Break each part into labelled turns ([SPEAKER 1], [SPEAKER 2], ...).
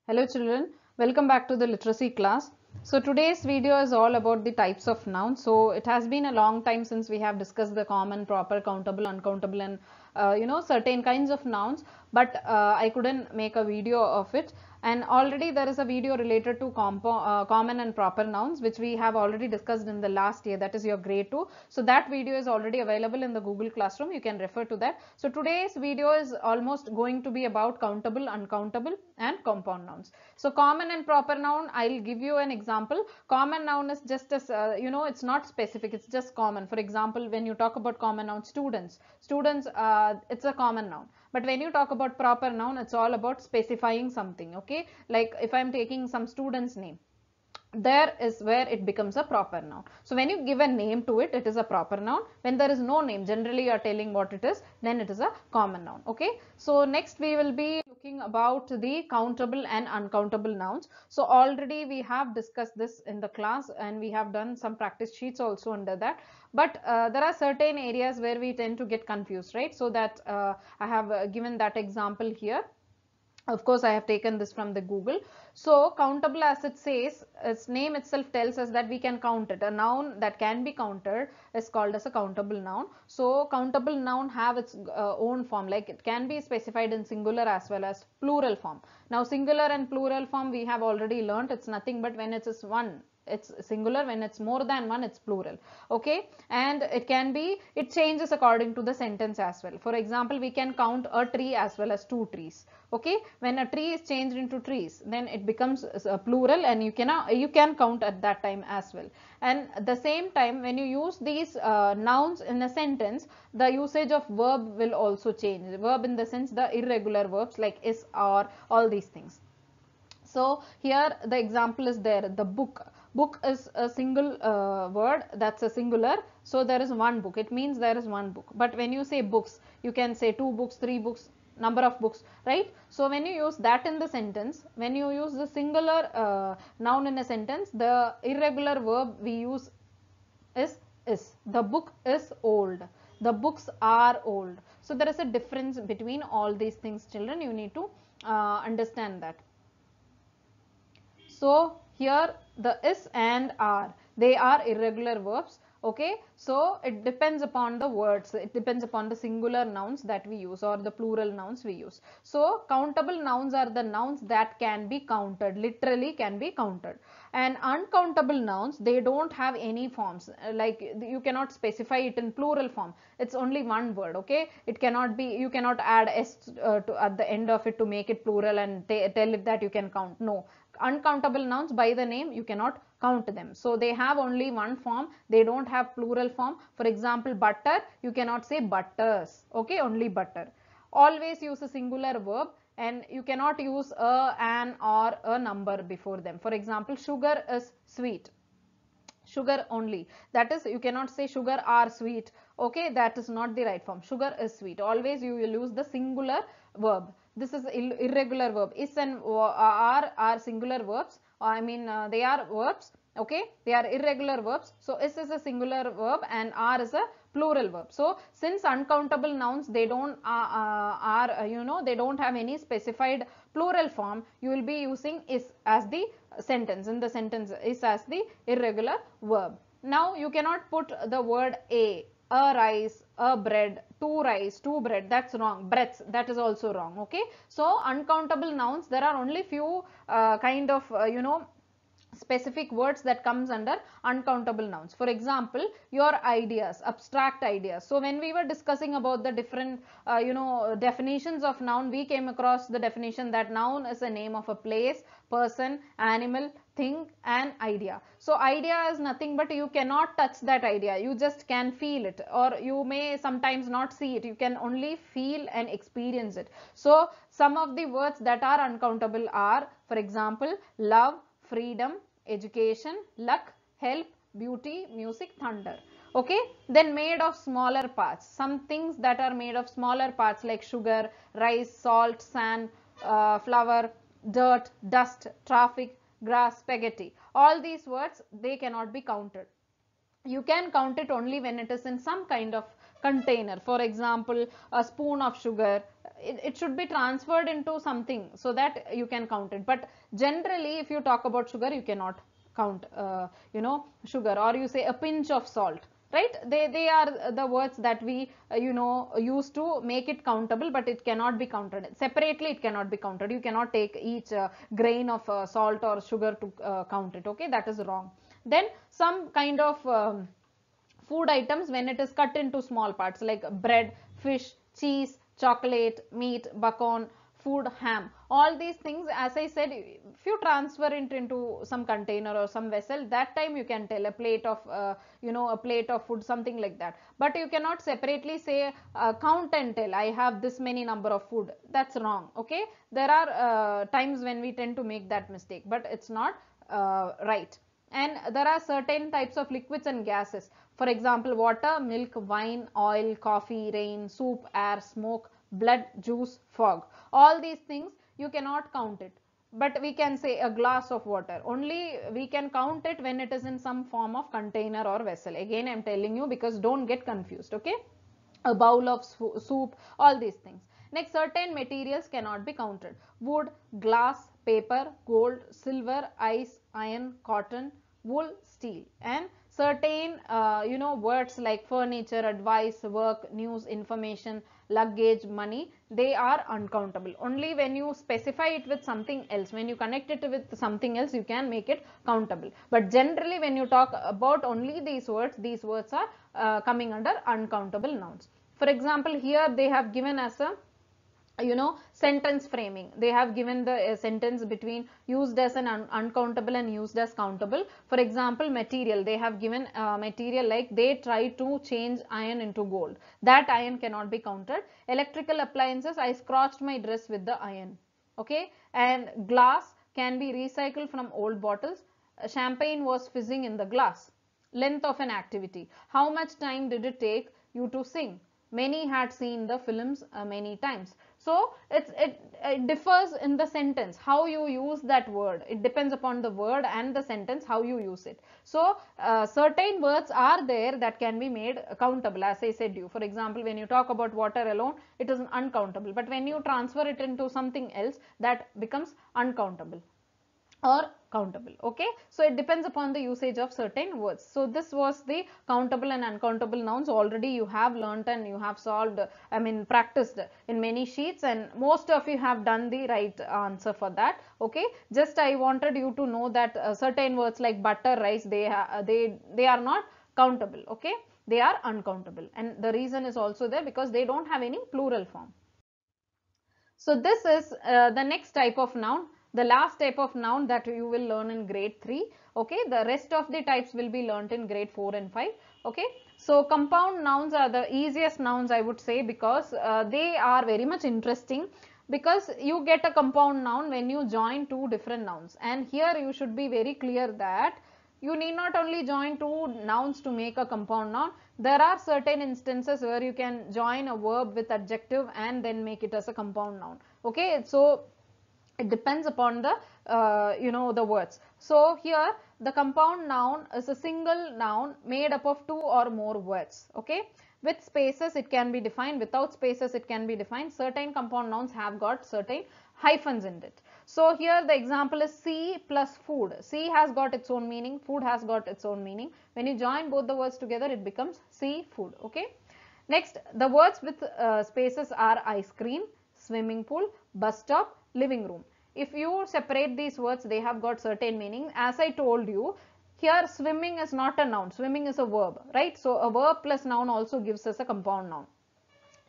[SPEAKER 1] Hello children, welcome back to the literacy class. So today's video is all about the types of nouns. So it has been a long time since we have discussed the common, proper, countable, uncountable and certain kinds of nouns, but I couldn't make a video of it. And already there is a video related to common and proper nouns which we have already discussed in the last year, that is your grade 2. So that video is already available in the Google Classroom, you can refer to that. So today's video is almost going to be about countable, uncountable and compound nouns. So common and proper noun, I'll give you an example. Common noun is just as, it's not specific, it's just common. For example, when you talk about common noun, students, it's a common noun. But when you talk about proper noun, it's all about specifying something, okay? Like if I'm taking some student's name, there is where it becomes a proper noun. So when you give a name to it, it is a proper noun. When there is no name, generally you are telling what it is, then it is a common noun. Okay. So next we will be looking about the countable and uncountable nouns. So already we have discussed this in the class and we have done some practice sheets also under that. But there are certain areas where we tend to get confused, right? So that I have given that example here. Of course, I have taken this from the Google. So countable, as it says, its name itself tells us that we can count it. A noun that can be counted is called as a countable noun. So countable noun have its own form, like it can be specified in singular as well as plural form. Now singular and plural form we have already learnt. It's nothing but when it is one, it's singular. When it's more than one, it's plural. Okay. And it changes according to the sentence as well. For example, we can count a tree as well as two trees. Okay. When a tree is changed into trees, then it becomes a plural and you can count at that time as well. And at the same time, when you use these nouns in a sentence, the usage of verb will also change. Verb in the sense the irregular verbs like is, or, all these things. So here the example is there. The book. Book is a single word, that's a singular. So there is one book. It means there is one book. But when you say books, you can say two books, three books, number of books, right? So when you use that in the sentence, when you use the singular noun in a sentence, the irregular verb we use is. The book is old. The books are old. So there is a difference between all these things, children. You need to understand that. So here the is and are, they are irregular verbs. Okay. So it depends upon the words. It depends upon the singular nouns that we use or the plural nouns we use. So countable nouns are the nouns that can be counted, literally can be counted. And uncountable nouns, they don't have any forms. Like you cannot specify it in plural form. It's only one word. Okay. It cannot be, you cannot add s at the end of it to make it plural and tell it that you can count. No. Uncountable nouns, by the name you cannot count them. So they have only one form. They don't have plural form. For example, butter, you cannot say butters. Okay, only butter. Always use a singular verb and you cannot use a, an, or a number before them. For example, sugar is sweet. Sugar only. That is, you cannot say sugar are sweet. Okay, that is not the right form. Sugar is sweet. Always you will use the singular verb. This is irregular verb. Is and are singular verbs. I mean, they are verbs. Okay, they are irregular verbs. So is a singular verb and are is a plural verb. So since uncountable nouns, they don't they don't have any specified plural form, you will be using is as the sentence. In the sentence, is as the irregular verb. Now you cannot put the word a rice, a bread, two rice, two bread. That's wrong. Breaths, that is also wrong. Okay. So uncountable nouns, there are only few kind of specific words that comes under uncountable nouns. For example, your ideas, abstract ideas. So when we were discussing about the different definitions of noun, we came across the definition that noun is a name of a place, person, animal, thing and idea. So idea is nothing but you cannot touch that idea, you just can feel it, or you may sometimes not see it, you can only feel and experience it. So some of the words that are uncountable are, for example, love, freedom, education, luck, help, beauty, music, thunder. Okay. Then made of smaller parts. Some things that are made of smaller parts like sugar, rice, salt, sand, flour, dirt, dust, traffic, grass, spaghetti. All these words, they cannot be counted. You can count it only when it is in some kind of container. For example, a spoon of sugar, it should be transferred into something so that you can count it. But generally, if you talk about sugar, you cannot count, sugar. Or you say a pinch of salt, right? They are the words that we use to make it countable, but it cannot be counted separately. It cannot be counted. You cannot take each grain of salt or sugar to count it. Okay, that is wrong. Then some kind of food items, when it is cut into small parts, like bread, fish, cheese, chocolate, meat, bacon, food, ham, all these things, as I said, if you transfer it into some container or some vessel, that time you can tell a plate of a plate of food, something like that. But you cannot separately say count and tell I have this many number of food. That's wrong. Okay, there are times when we tend to make that mistake, but it's not right. And there are certain types of liquids and gases. For example, water, milk, wine, oil, coffee, rain, soup, air, smoke, blood, juice, fog. All these things you cannot count it. But we can say a glass of water. Only we can count it when it is in some form of container or vessel. Again, I am telling you because don't get confused. Okay, a bowl of soup, all these things. Next, certain materials cannot be counted. Wood, glass, paper, gold, silver, ice, iron, cotton, wool, steel. And certain words like furniture, advice, work, news, information, luggage, money, they are uncountable. Only when you specify it with something else, when you connect it with something else, you can make it countable. But generally, when you talk about only these words are coming under uncountable nouns. For example, here they have given us a sentence framing. They have given the sentence between used as an uncountable and used as countable. For example, material, they have given material like they try to change iron into gold. That iron cannot be counted. Electrical appliances, I scratched my dress with the iron. Okay, and glass can be recycled from old bottles. Champagne was fizzing in the glass. Length of an activity, how much time did it take you to sing? Many had seen the films many times. So it differs in the sentence, how you use that word. It depends upon the word and the sentence, how you use it. So certain words are there that can be made countable, as I said you. For example, when you talk about water alone, it is uncountable. But when you transfer it into something else, that becomes uncountable or countable. Okay, so it depends upon the usage of certain words. So this was the countable and uncountable nouns. Already you have learnt and you have solved, practiced in many sheets, and most of you have done the right answer for that. Okay, just I wanted you to know that certain words like butter, rice, they are not countable. Okay, they are uncountable, and the reason is also there because they don't have any plural form. So this is the next type of noun, the last type of noun that you will learn in grade 3. Okay, the rest of the types will be learnt in grade 4 and 5. Okay, so compound nouns are the easiest nouns, I would say, because they are very much interesting, because you get a compound noun when you join two different nouns. And here you should be very clear that you need not only join two nouns to make a compound noun. There are certain instances where you can join a verb with adjective and then make it as a compound noun. Okay, so it depends upon the the words. So here the compound noun is a single noun made up of two or more words. Okay, with spaces it can be defined, without spaces it can be defined. Certain compound nouns have got certain hyphens in it. So here the example is sea plus food. Sea has got its own meaning, food has got its own meaning. When you join both the words together, it becomes sea food. Okay, next the words with spaces are ice cream, swimming pool, bus stop, living room. If you separate these words, they have got certain meaning. As I told you, here swimming is not a noun, swimming is a verb, right? So a verb plus noun also gives us a compound noun.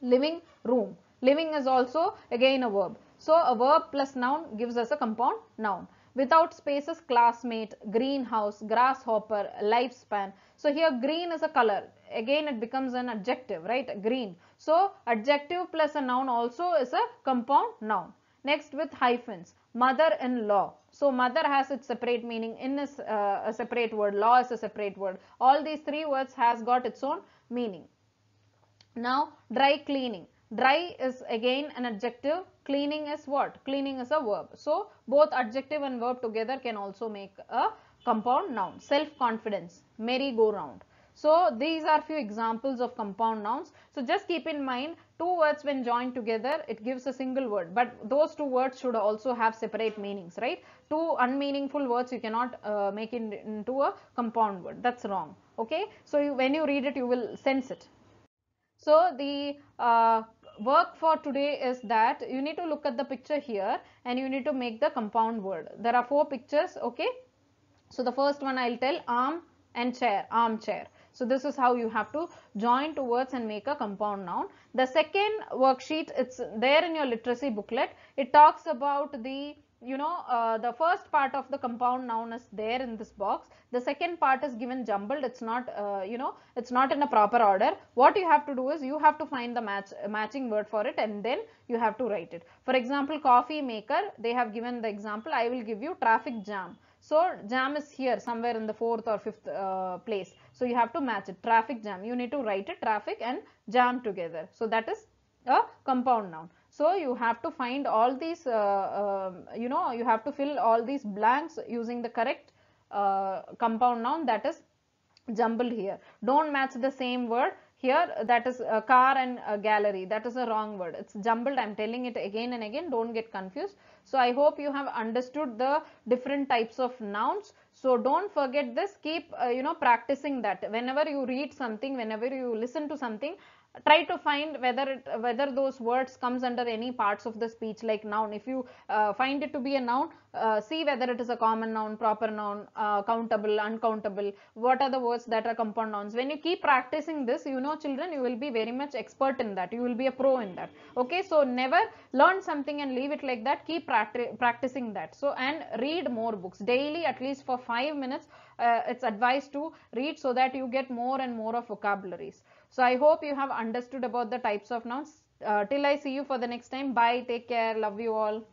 [SPEAKER 1] Living room, living is also again a verb. So a verb plus noun gives us a compound noun. Without spaces, classmate, greenhouse, grasshopper, lifespan. So here green is a color. Again it becomes an adjective, right? Green. So adjective plus a noun also is a compound noun. Next with hyphens, mother-in-law. So mother has its separate meaning, in is a separate word, law is a separate word. All these three words has got its own meaning. Now dry cleaning. Dry is again an adjective, cleaning is what? Cleaning is a verb. So both adjective and verb together can also make a compound noun. Self-confidence, merry-go-round. So these are few examples of compound nouns. So just keep in mind, two words when joined together, it gives a single word, but those two words should also have separate meanings, right? Two unmeaningful words you cannot make it into a compound word. That's wrong. Okay, so when you read it, you will sense it. So the work for today is that you need to look at the picture here and you need to make the compound word. There are 4 pictures, okay? So the first one I'll tell, arm and chair, armchair. So this is how you have to join two words and make a compound noun. The second worksheet, it's there in your literacy booklet. It talks about the the first part of the compound noun is there in this box. The second part is given jumbled. It's not it's not in a proper order. What you have to do is you have to find the matching word for it, and then you have to write it. For example, coffee maker, they have given the example. I will give you traffic jam. So jam is here somewhere in the 4th or 5th place. So you have to match it. Traffic jam. You need to write it, traffic and jam together. So that is a compound noun. So you have to find all these, you have to fill all these blanks using the correct compound noun, that is jumbled here. Don't match the same word here, that is a car and a gallery. That is a wrong word. It's jumbled. I'm telling it again and again. Don't get confused. So I hope you have understood the different types of nouns. So don't forget this. Keep practicing that. Whenever you read something, whenever you listen to something, try to find whether those words comes under any parts of the speech, like noun. If you find it to be a noun, see whether it is a common noun, proper noun, countable, uncountable. What are the words that are compound nouns? When you keep practicing this, children, you will be very much expert in that. You will be a pro in that. Okay, so never learn something and leave it like that. Keep practicing that. So, and read more books daily, at least for 5 minutes. It's advised to read, so that you get more and more of vocabularies. So I hope you have understood about the types of nouns. Till I see you for the next time. Bye. Take care. Love you all.